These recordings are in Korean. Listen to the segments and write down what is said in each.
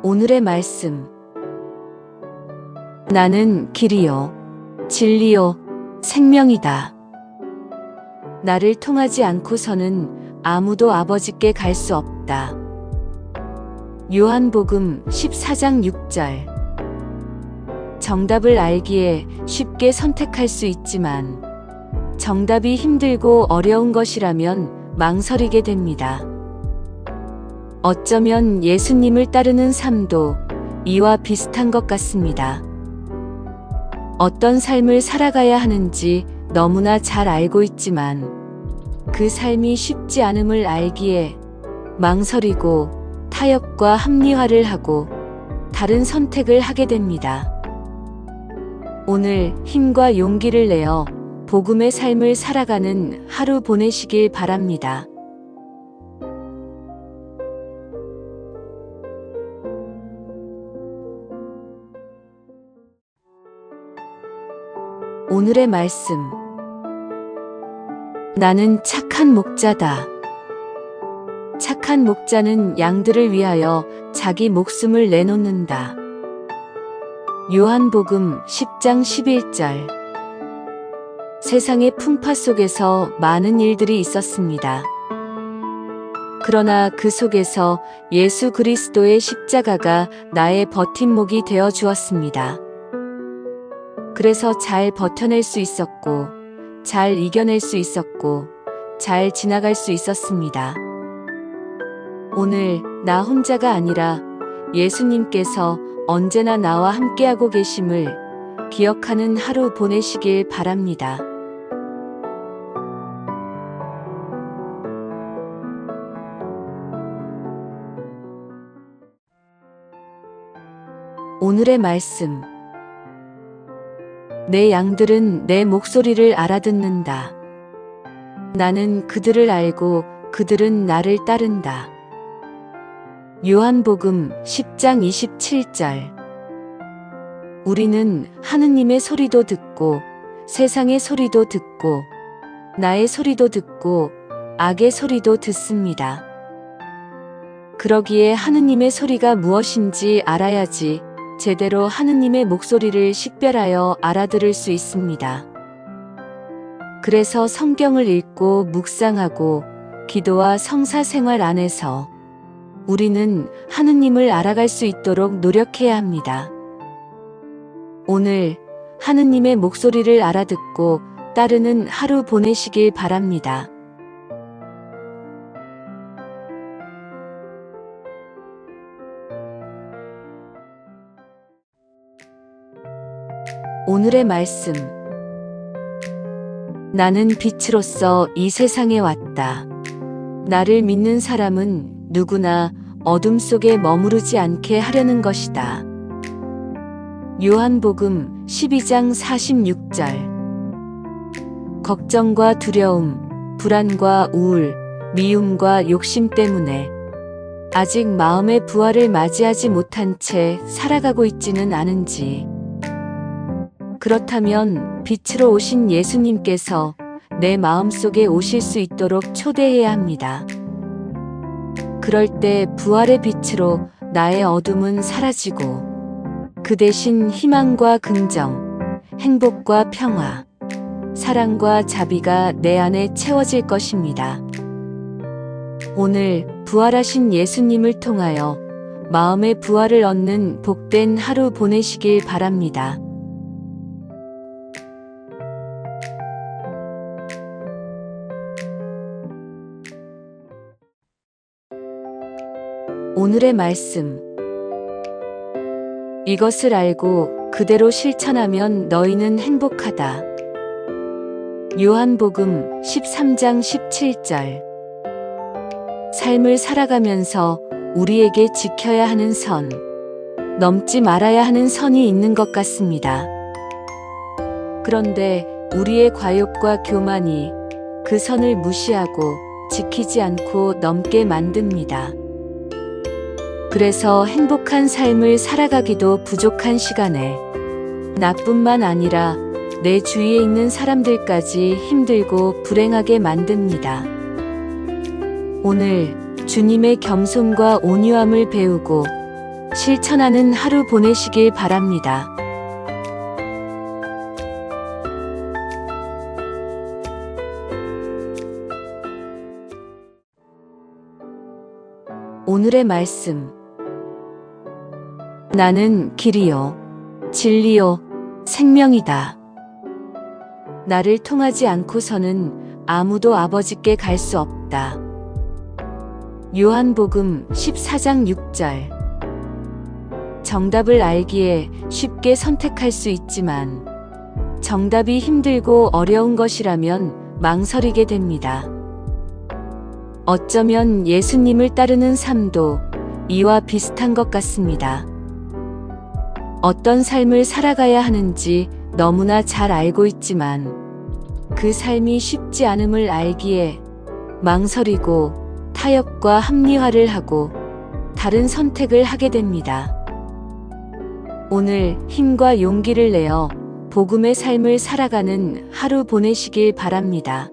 오늘의 말씀. 나는 길이요, 진리요, 생명이다. 나를 통하지 않고서는 아무도 아버지께 갈 수 없다. 요한복음 14장 6절. 정답을 알기에 쉽게 선택할 수 있지만 정답이 힘들고 어려운 것이라면 망설이게 됩니다. 어쩌면 예수님을 따르는 삶도 이와 비슷한 것 같습니다. 어떤 삶을 살아가야 하는지 너무나 잘 알고 있지만 그 삶이 쉽지 않음을 알기에 망설이고 타협과 합리화를 하고 다른 선택을 하게 됩니다. 오늘 힘과 용기를 내어 복음의 삶을 살아가는 하루 보내시길 바랍니다. 오늘의 말씀. 나는 착한 목자다. 착한 목자는 양들을 위하여 자기 목숨을 내놓는다. 요한복음 10장 11절. 세상의 풍파 속에서 많은 일들이 있었습니다. 그러나 그 속에서 예수 그리스도의 십자가가 나의 버팀목이 되어 주었습니다. 그래서 잘 버텨낼 수 있었고, 잘 이겨낼 수 있었고, 잘 지나갈 수 있었습니다. 오늘 나 혼자가 아니라 예수님께서 언제나 나와 함께하고 계심을 기억하는 하루 보내시길 바랍니다. 오늘의 말씀. 내 양들은 내 목소리를 알아듣는다. 나는 그들을 알고 그들은 나를 따른다. 요한복음 10장 27절. 우리는 하느님의 소리도 듣고 세상의 소리도 듣고 나의 소리도 듣고 악의 소리도 듣습니다. 그러기에 하느님의 소리가 무엇인지 알아야지 제대로 하느님의 목소리를 식별하여 알아들을 수 있습니다. 그래서 성경을 읽고 묵상하고 기도와 성사 생활 안에서 우리는 하느님을 알아갈 수 있도록 노력해야 합니다. 오늘 하느님의 목소리를 알아듣고 따르는 하루 보내시길 바랍니다. 오늘의 말씀. 나는 빛으로서 이 세상에 왔다. 나를 믿는 사람은 누구나 어둠 속에 머무르지 않게 하려는 것이다. 요한복음 12장 46절. 걱정과 두려움, 불안과 우울, 미움과 욕심 때문에 아직 마음의 부활을 맞이하지 못한 채 살아가고 있지는 않은지, 그렇다면 빛으로 오신 예수님께서 내 마음속에 오실 수 있도록 초대해야 합니다. 그럴 때 부활의 빛으로 나의 어둠은 사라지고 그 대신 희망과 긍정, 행복과 평화, 사랑과 자비가 내 안에 채워질 것입니다. 오늘 부활하신 예수님을 통하여 마음의 부활을 얻는 복된 하루 보내시길 바랍니다. 오늘의 말씀. 이것을 알고 그대로 실천하면 너희는 행복하다. 요한복음 13장 17절. 삶을 살아가면서 우리에게 지켜야 하는 선, 넘지 말아야 하는 선이 있는 것 같습니다. 그런데 우리의 과욕과 교만이 그 선을 무시하고 지키지 않고 넘게 만듭니다. 그래서 행복한 삶을 살아가기도 부족한 시간에 나뿐만 아니라 내 주위에 있는 사람들까지 힘들고 불행하게 만듭니다. 오늘 주님의 겸손과 온유함을 배우고 실천하는 하루 보내시길 바랍니다. 오늘의 말씀. 나는 길이요, 진리요, 생명이다. 나를 통하지 않고서는 아무도 아버지께 갈 수 없다. 요한복음 14장 6절. 정답을 알기에 쉽게 선택할 수 있지만 정답이 힘들고 어려운 것이라면 망설이게 됩니다. 어쩌면 예수님을 따르는 삶도 이와 비슷한 것 같습니다. 어떤 삶을 살아가야 하는지 너무나 잘 알고 있지만 그 삶이 쉽지 않음을 알기에 망설이고 타협과 합리화를 하고 다른 선택을 하게 됩니다. 오늘 힘과 용기를 내어 복음의 삶을 살아가는 하루 보내시길 바랍니다.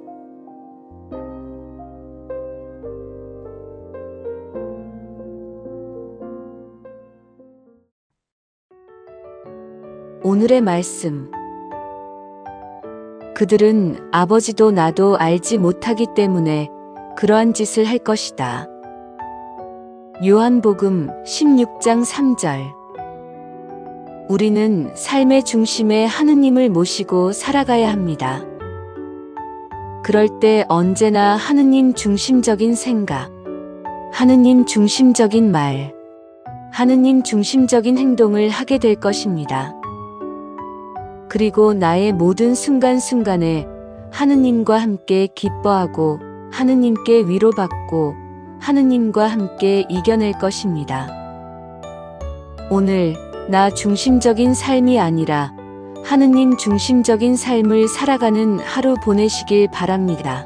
오늘의 말씀. 그들은 아버지도 나도 알지 못하기 때문에 그러한 짓을 할 것이다. 요한복음 16장 3절. 우리는 삶의 중심에 하느님을 모시고 살아가야 합니다. 그럴 때 언제나 하느님 중심적인 생각, 하느님 중심적인 말, 하느님 중심적인 행동을 하게 될 것입니다. 그리고 나의 모든 순간순간에 하느님과 함께 기뻐하고 하느님께 위로받고 하느님과 함께 이겨낼 것입니다. 오늘 나 중심적인 삶이 아니라 하느님 중심적인 삶을 살아가는 하루 보내시길 바랍니다.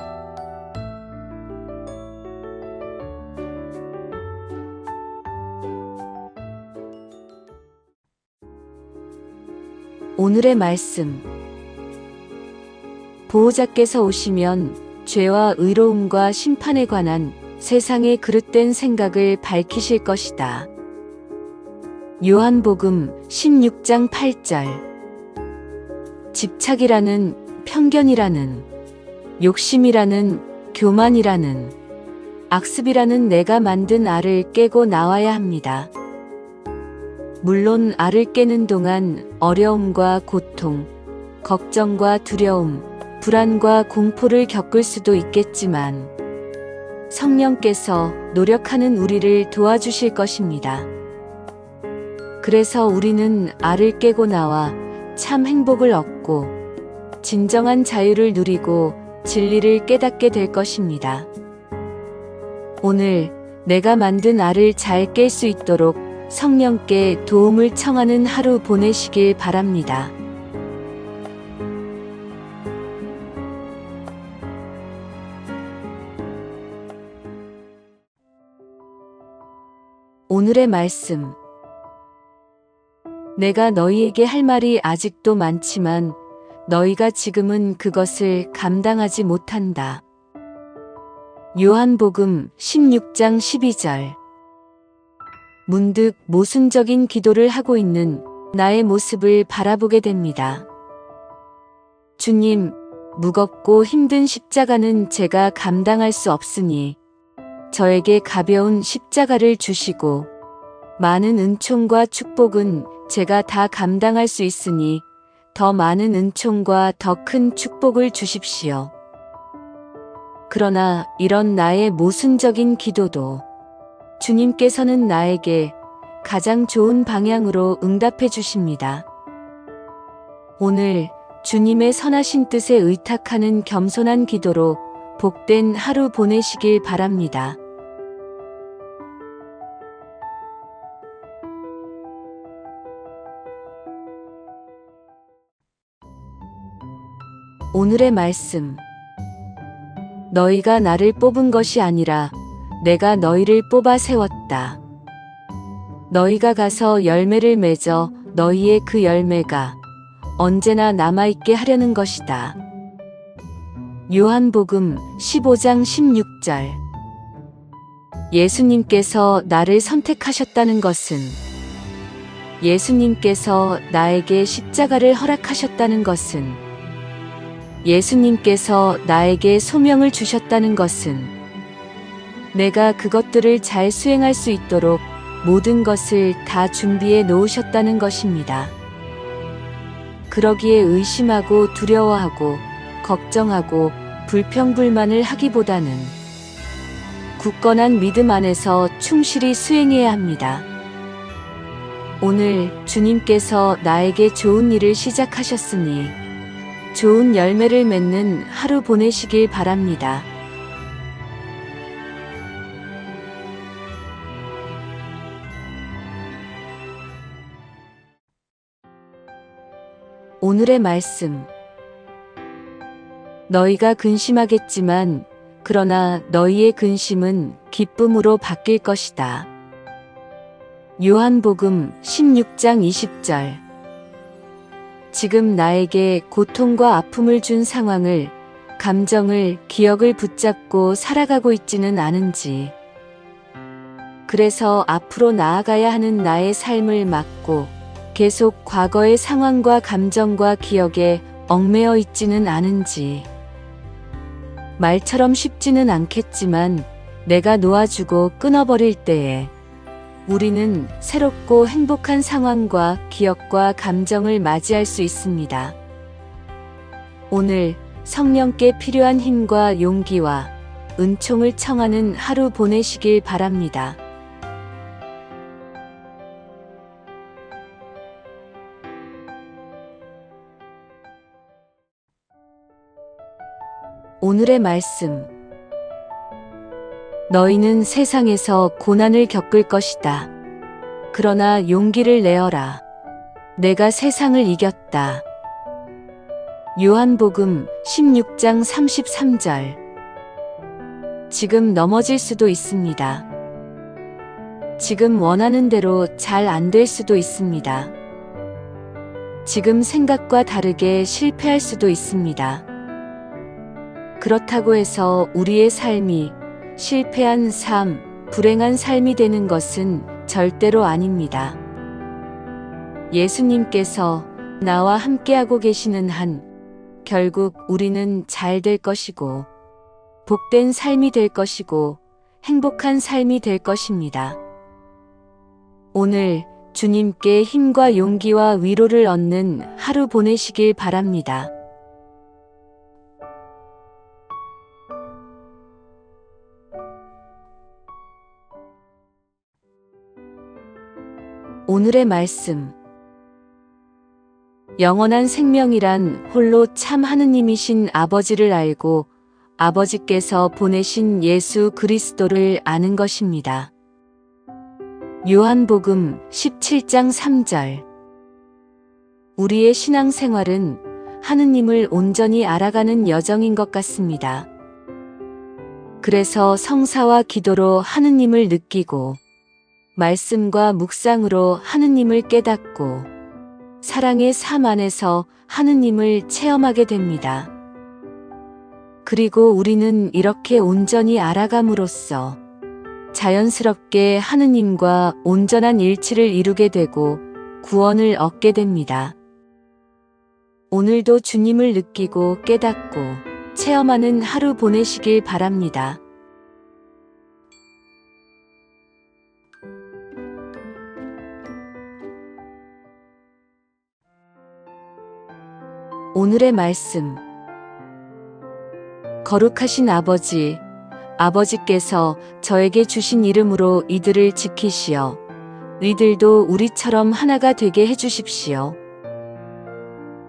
오늘의 말씀. 보호자께서 오시면 죄와 의로움과 심판에 관한 세상의 그릇된 생각을 밝히실 것이다. 요한복음 16장 8절. 집착이라는, 편견이라는, 욕심이라는, 교만이라는, 악습이라는 내가 만든 알을 깨고 나와야 합니다. 물론 알을 깨는 동안 어려움과 고통, 걱정과 두려움, 불안과 공포를 겪을 수도 있겠지만 성령께서 노력하는 우리를 도와주실 것입니다. 그래서 우리는 알을 깨고 나와 참 행복을 얻고 진정한 자유를 누리고 진리를 깨닫게 될 것입니다. 오늘 내가 만든 알을 잘 깰 수 있도록 성령께 도움을 청하는 하루 보내시길 바랍니다. 오늘의 말씀. 내가 너희에게 할 말이 아직도 많지만 너희가 지금은 그것을 감당하지 못한다. 요한복음 16장 12절. 문득 모순적인 기도를 하고 있는 나의 모습을 바라보게 됩니다. 주님, 무겁고 힘든 십자가는 제가 감당할 수 없으니 저에게 가벼운 십자가를 주시고 많은 은총과 축복은 제가 다 감당할 수 있으니 더 많은 은총과 더 큰 축복을 주십시오. 그러나 이런 나의 모순적인 기도도 주님께서는 나에게 가장 좋은 방향으로 응답해 주십니다. 오늘 주님의 선하신 뜻에 의탁하는 겸손한 기도로 복된 하루 보내시길 바랍니다. 오늘의 말씀. 너희가 나를 뽑은 것이 아니라 내가 너희를 뽑아 세웠다. 너희가 가서 열매를 맺어 너희의 그 열매가 언제나 남아있게 하려는 것이다. 요한복음 15장 16절. 예수님께서 나를 선택하셨다는 것은 예수님께서 나에게 십자가를 허락하셨다는 것은, 예수님께서 나에게 소명을 주셨다는 것은, 내가 그것들을 잘 수행할 수 있도록 모든 것을 다 준비해 놓으셨다는 것입니다. 그러기에 의심하고 두려워하고 걱정하고 불평불만을 하기보다는 굳건한 믿음 안에서 충실히 수행해야 합니다. 오늘 주님께서 나에게 좋은 일을 시작하셨으니 좋은 열매를 맺는 하루 보내시길 바랍니다. 오늘의 말씀. 너희가 근심하겠지만 그러나 너희의 근심은 기쁨으로 바뀔 것이다. 요한복음 16장 20절. 지금 나에게 고통과 아픔을 준 상황을, 감정을, 기억을 붙잡고 살아가고 있지는 않은지, 그래서 앞으로 나아가야 하는 나의 삶을 막고 계속 과거의 상황과 감정과 기억에 얽매여 있지는 않은지, 말처럼 쉽지는 않겠지만 내가 놓아주고 끊어버릴 때에 우리는 새롭고 행복한 상황과 기억과 감정을 맞이할 수 있습니다. 오늘 성령께 필요한 힘과 용기와 은총을 청하는 하루 보내시길 바랍니다. 오늘의 말씀. 너희는 세상에서 고난을 겪을 것이다. 그러나 용기를 내어라. 내가 세상을 이겼다. 요한복음 16장 33절. 지금 넘어질 수도 있습니다. 지금 원하는 대로 잘 안 될 수도 있습니다. 지금 생각과 다르게 실패할 수도 있습니다. 그렇다고 해서 우리의 삶이 실패한 삶, 불행한 삶이 되는 것은 절대로 아닙니다. 예수님께서 나와 함께하고 계시는 한, 결국 우리는 잘 될 것이고, 복된 삶이 될 것이고, 행복한 삶이 될 것입니다. 오늘 주님께 힘과 용기와 위로를 얻는 하루 보내시길 바랍니다. 오늘의 말씀. 영원한 생명이란 홀로 참 하느님이신 아버지를 알고 아버지께서 보내신 예수 그리스도를 아는 것입니다. 요한복음 17장 3절. 우리의 신앙생활은 하느님을 온전히 알아가는 여정인 것 같습니다. 그래서 성사와 기도로 하느님을 느끼고, 말씀과 묵상으로 하느님을 깨닫고, 사랑의 삶 안에서 하느님을 체험하게 됩니다. 그리고 우리는 이렇게 온전히 알아감으로써 자연스럽게 하느님과 온전한 일치를 이루게 되고 구원을 얻게 됩니다. 오늘도 주님을 느끼고 깨닫고 체험하는 하루 보내시길 바랍니다. 오늘의 말씀. 거룩하신 아버지, 아버지께서 저에게 주신 이름으로 이들을 지키시어 이들도 우리처럼 하나가 되게 해주십시오.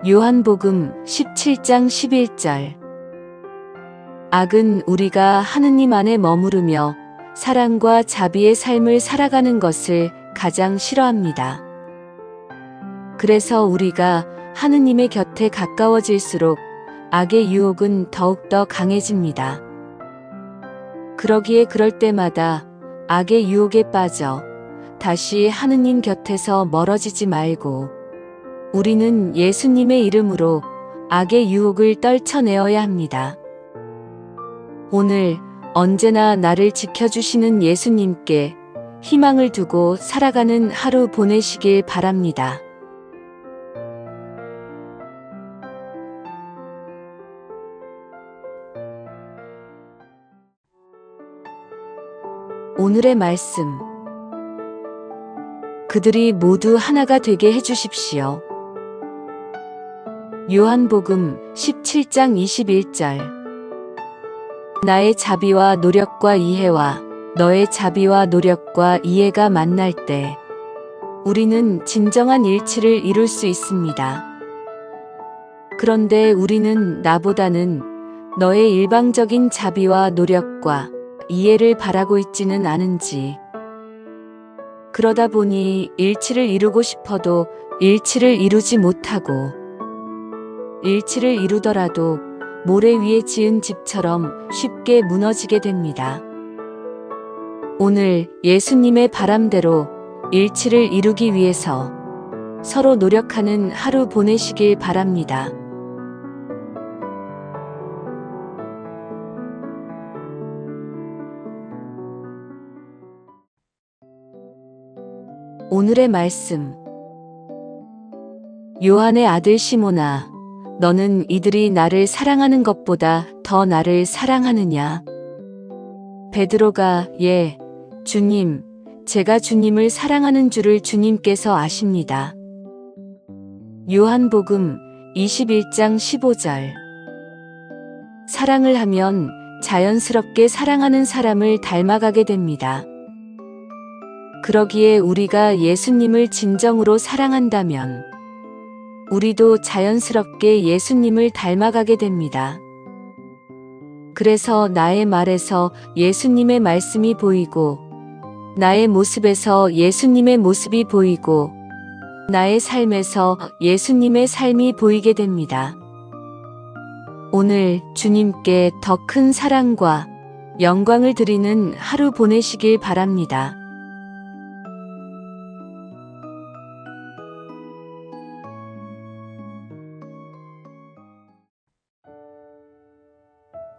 요한복음 17장 11절. 악은 우리가 하느님 안에 머무르며 사랑과 자비의 삶을 살아가는 것을 가장 싫어합니다. 그래서 우리가 하느님의 곁에 가까워질수록 악의 유혹은 더욱더 강해집니다. 그러기에 그럴 때마다 악의 유혹에 빠져 다시 하느님 곁에서 멀어지지 말고 우리는 예수님의 이름으로 악의 유혹을 떨쳐내어야 합니다. 오늘 언제나 나를 지켜주시는 예수님께 희망을 두고 살아가는 하루 보내시길 바랍니다. 오늘의 말씀. 그들이 모두 하나가 되게 해주십시오. 요한복음 17장 21절. 나의 자비와 노력과 이해와 너의 자비와 노력과 이해가 만날 때 우리는 진정한 일치를 이룰 수 있습니다. 그런데 우리는 나보다는 너의 일방적인 자비와 노력과 이해를 바라고 있지는 않은지, 그러다 보니 일치를 이루고 싶어도 일치를 이루지 못하고, 일치를 이루더라도 모래 위에 지은 집처럼 쉽게 무너지게 됩니다. 오늘 예수님의 바람대로 일치를 이루기 위해서 서로 노력하는 하루 보내시길 바랍니다. 오늘의 말씀. 요한의 아들 시몬아, 너는 이들이 나를 사랑하는 것보다 더 나를 사랑하느냐? 베드로가 예, 주님, 제가 주님을 사랑하는 줄을 주님께서 아십니다. 요한복음 21장 15절. 사랑을 하면 자연스럽게 사랑하는 사람을 닮아가게 됩니다. 그러기에 우리가 예수님을 진정으로 사랑한다면 우리도 자연스럽게 예수님을 닮아가게 됩니다. 그래서 나의 말에서 예수님의 말씀이 보이고, 나의 모습에서 예수님의 모습이 보이고, 나의 삶에서 예수님의 삶이 보이게 됩니다. 오늘 주님께 더 큰 사랑과 영광을 드리는 하루 보내시길 바랍니다.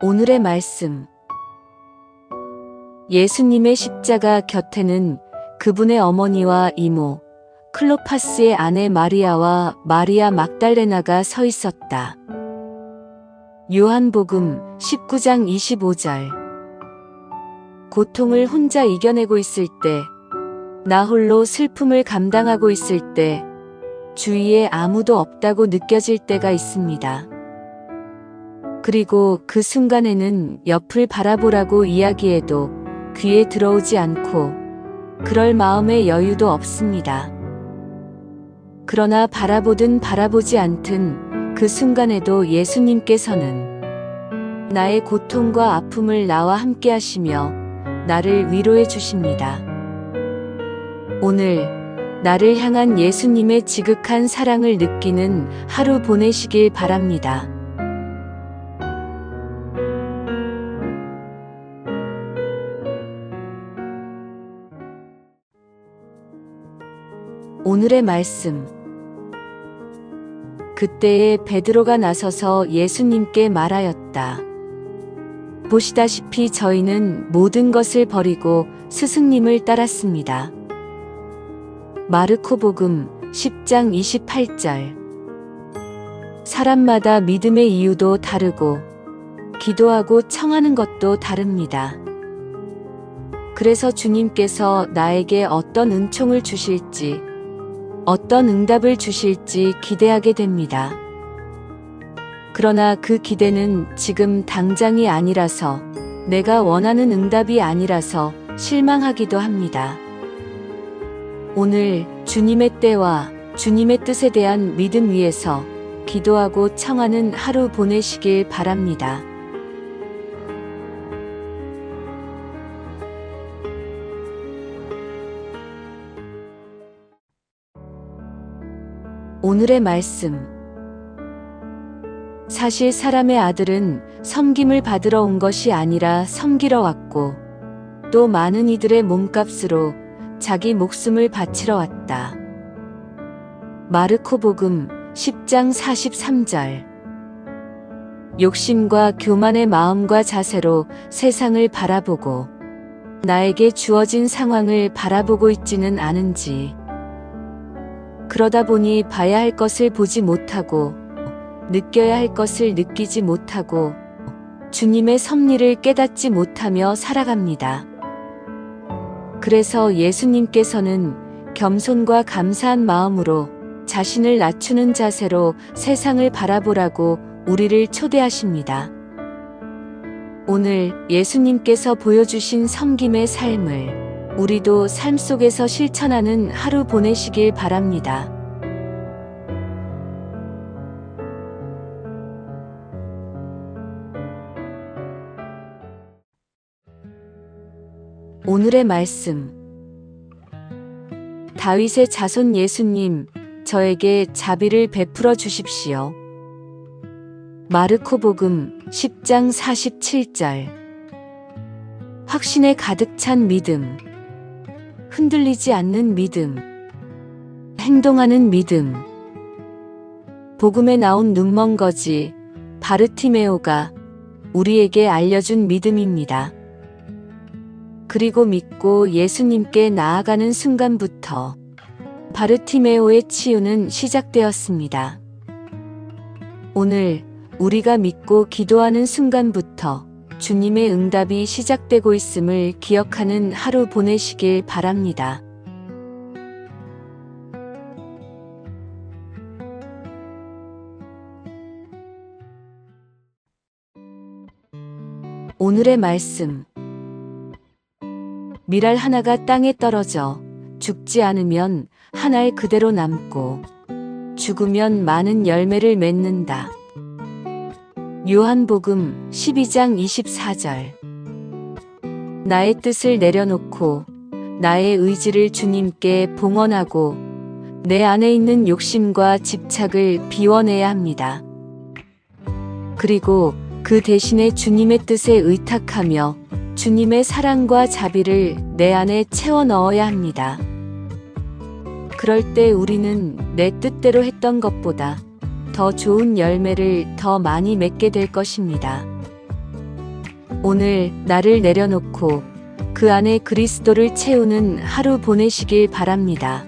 오늘의 말씀. 예수님의 십자가 곁에는 그분의 어머니와 이모, 클로파스의 아내 마리아와 마리아 막달레나가 서 있었다. 요한복음 19장 25절. 고통을 혼자 이겨내고 있을 때, 나 홀로 슬픔을 감당하고 있을 때, 주위에 아무도 없다고 느껴질 때가 있습니다. 그리고 그 순간에는 옆을 바라보라고 이야기해도 귀에 들어오지 않고 그럴 마음의 여유도 없습니다. 그러나 바라보든 바라보지 않든 그 순간에도 예수님께서는 나의 고통과 아픔을 나와 함께 하시며 나를 위로해 주십니다. 오늘 나를 향한 예수님의 지극한 사랑을 느끼는 하루 보내시길 바랍니다. 오늘의 말씀. 그때에 베드로가 나서서 예수님께 말하였다. 보시다시피 저희는 모든 것을 버리고 스승님을 따랐습니다. 마르코복음 10장 28절. 사람마다 믿음의 이유도 다르고 기도하고 청하는 것도 다릅니다. 그래서 주님께서 나에게 어떤 은총을 주실지, 어떤 응답을 주실지 기대하게 됩니다. 그러나 그 기대는 지금 당장이 아니라서, 내가 원하는 응답이 아니라서 실망하기도 합니다. 오늘 주님의 때와 주님의 뜻에 대한 믿음 위에서 기도하고 청하는 하루 보내시길 바랍니다. 오늘의 말씀. 사실 사람의 아들은 섬김을 받으러 온 것이 아니라 섬기러 왔고, 또 많은 이들의 몸값으로 자기 목숨을 바치러 왔다. 마르코복음 10장 43절. 욕심과 교만의 마음과 자세로 세상을 바라보고 나에게 주어진 상황을 바라보고 있지는 않은지, 그러다 보니 봐야 할 것을 보지 못하고, 느껴야 할 것을 느끼지 못하고, 주님의 섭리를 깨닫지 못하며 살아갑니다. 그래서 예수님께서는 겸손과 감사한 마음으로 자신을 낮추는 자세로 세상을 바라보라고 우리를 초대하십니다. 오늘 예수님께서 보여주신 섬김의 삶을 우리도 삶 속에서 실천하는 하루 보내시길 바랍니다. 오늘의 말씀. 다윗의 자손 예수님, 저에게 자비를 베풀어 주십시오. 마르코복음 10장 47절. 확신에 가득 찬 믿음, 흔들리지 않는 믿음, 행동하는 믿음. 복음에 나온 눈먼거지 바르티메오가 우리에게 알려준 믿음입니다. 그리고 믿고 예수님께 나아가는 순간부터 바르티메오의 치유는 시작되었습니다. 오늘 우리가 믿고 기도하는 순간부터 주님의 응답이 시작되고 있음을 기억하는 하루 보내시길 바랍니다. 오늘의 말씀. 밀알 하나가 땅에 떨어져 죽지 않으면 한 알 그대로 남고 죽으면 많은 열매를 맺는다. 요한복음 12장 24절. 나의 뜻을 내려놓고 나의 의지를 주님께 봉헌하고 내 안에 있는 욕심과 집착을 비워내야 합니다. 그리고 그 대신에 주님의 뜻에 의탁하며 주님의 사랑과 자비를 내 안에 채워 넣어야 합니다. 그럴 때 우리는 내 뜻대로 했던 것보다 더 좋은 열매를 더 많이 맺게 될 것입니다. 오늘 나를 내려놓고 그 안에 그리스도를 채우는 하루 보내시길 바랍니다.